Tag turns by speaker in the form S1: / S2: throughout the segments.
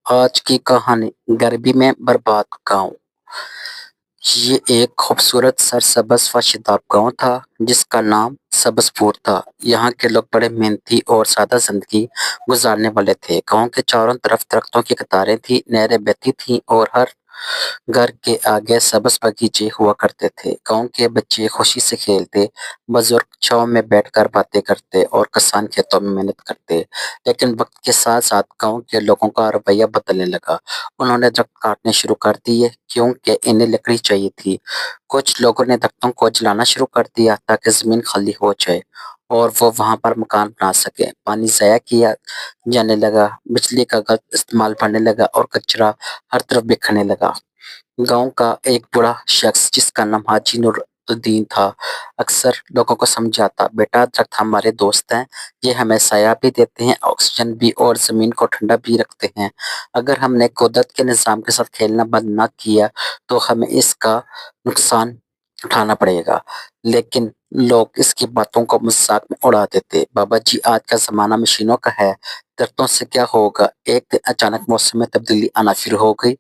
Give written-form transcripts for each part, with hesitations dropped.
S1: آج کی کہانی گرمی میں برباد گاؤں۔ یہ ایک خوبصورت سرسبز و شاداب گاؤں تھا جس کا نام سبز پور تھا۔ یہاں کے لوگ بڑے محنتی اور سادہ زندگی گزارنے والے تھے۔ گاؤں کے چاروں طرف درختوں کی قطاریں تھیں، نہریں بہتی تھیں اور ہر گھر کے آگے سبز باغیچے ہوا کرتے تھے۔ گاؤں کے بچے خوشی سے کھیلتے، بزرگ چھاؤں میں بیٹھ کر باتیں کرتے اور کسان کھیتوں میں محنت کرتے۔ لیکن وقت کے ساتھ ساتھ گاؤں کے لوگوں کا رویہ بدلنے لگا۔ انہوں نے درخت کاٹنے شروع کر دیے کیونکہ انہیں لکڑی چاہیے تھی۔ کچھ لوگوں نے درختوں کو جلانا شروع کر دیا تاکہ زمین خالی ہو جائے اور وہ وہاں پر مکان بنا سکیں۔ پانی ضائع کیا جانے لگا، بجلی کا غلط استعمال بڑھنے لگا اور کچرا ہر طرف بکھرنے لگا۔ گاؤں کا ایک بڑا شخص جس کا نام حاجی نور الدین تھا اکثر لوگوں کو سمجھاتا، بیٹا درخت ہمارے دوست ہیں، یہ ہمیں سایہ بھی دیتے ہیں، آکسیجن بھی، اور زمین کو ٹھنڈا بھی رکھتے ہیں۔ اگر ہم نے قدرت کے نظام کے ساتھ کھیلنا بند نہ کیا تو ہمیں اس کا نقصان اٹھانا پڑے گا۔ لیکن لوگ اس کی باتوں کو مذاق میں اڑا دیتے۔ بابا جی، آج کا زمانہ مشینوں کا ہے، درختوں سے کیا ہوگا؟ ایک دن اچانک موسم میں تبدیلی آنا شروع ہو گئی۔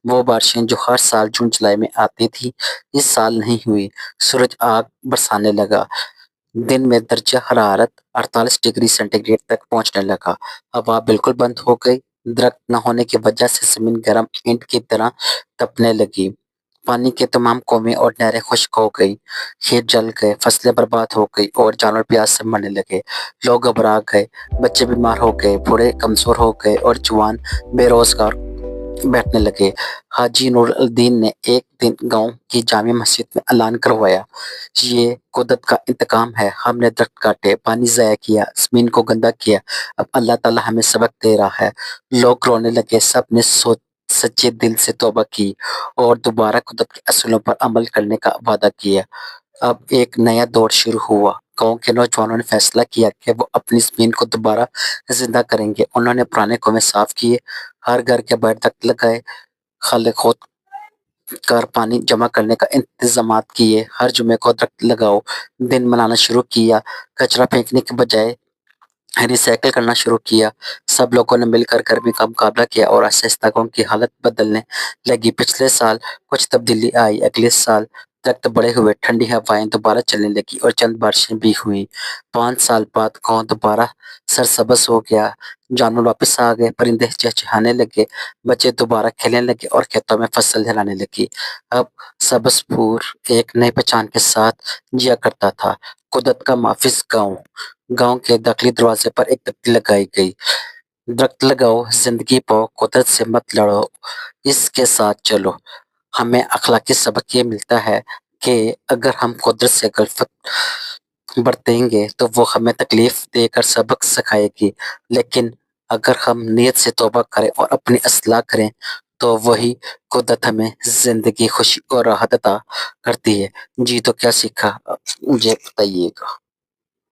S1: وہ بارشیں جو ہر سال جون جولائی میں آتی تھی اس سال نہیں ہوئی۔ سورج آگ برسانے لگا، دن میں درجہ حرارت 48 ڈگری سینٹی گریڈ تک پہنچنے لگا۔ ہوا بالکل بند ہو گئی، درخت نہ ہونے کی وجہ سے زمین گرم اینٹ کی طرح تپنے لگی۔ پانی کے تمام کنویں اور نہریں خشک ہو گئی، کھیت جل گئے، فصلیں برباد ہو گئی اور جانور پیاس سے مرنے لگے۔ لوگ گھبرا گئے، بچے بیمار ہو گئے، بوڑھے کمزور ہو گئے اور جوان بے روزگار بیٹھنے لگے۔ حاجی نور الدین نے ایک دن گاؤں کی جامع مسجد میں اعلان کروایا، یہ قدرت کا انتقام ہے، ہم نے درخت کاٹے، پانی ضائع کیا، زمین کو گندا کیا، اب اللہ تعالیٰ ہمیں سبق دے رہا ہے۔ لوگ رونے لگے، سب نے سچے دل سے توبہ کی اور دوبارہ قدرت کے اصولوں پر عمل کرنے کا وعدہ کیا۔ اب ایک نیا دور شروع ہوا۔ گاؤں کے نوجوانوں نے فیصلہ کیا کہ وہ اپنی زمین کو دوبارہ زندہ کریں گے۔ انہوں نے پرانے کنویں صاف کیے، ہر گھر کے باہر درخت لگائے، خالے کھود کر پانی جمع کرنے کا انتظامات کیے۔ ہر جمعے کو درخت لگاؤ دن منانا شروع کیا، کچرا پھینکنے کے بجائے ری سائیکل کرنا شروع کیا۔ سب لوگوں نے مل کر گرمی کا مقابلہ کیا اور آہستہ آہستہ گاؤں کی حالت بدلنے لگی۔ پچھلے سال کچھ تبدیلی آئی، اگلے سال درخت بڑے ہوئے، ٹھنڈی ہوائیں دوبارہ چلنے لگی اور چند بارشیں بھی ہوئیں۔ 5 سال بعد گاؤں دوبارہ سرسبز ہو گیا، جانور واپس آ گئے، پرندے چہچہانے لگے، بچے دوبارہ کھیلنے لگے اور کھیتوں میں فصل لہرانے لگی۔ اب سبز پور ایک نئی پہچان کے ساتھ جیا کرتا تھا، قدرت کا محافظ گاؤں۔ گاؤں کے داخلی دروازے پر ایک تختی لگائی گئی، درخت لگاؤ، زندگی پاؤ، قدرت سے مت لڑو، اس کے ساتھ چلو۔ ہمیں اخلاقی سبق یہ ملتا ہے کہ اگر ہم قدرت سے غفلت برتیں گے تو وہ ہمیں تکلیف دے کر سبق سکھائے گی، لیکن اگر ہم نیت سے توبہ کریں اور اپنی اصلاح کریں تو وہی قدرت ہمیں زندگی، خوشی اور راحت عطا کرتی ہے۔ جی تو کیا سیکھا مجھے بتائیے گا۔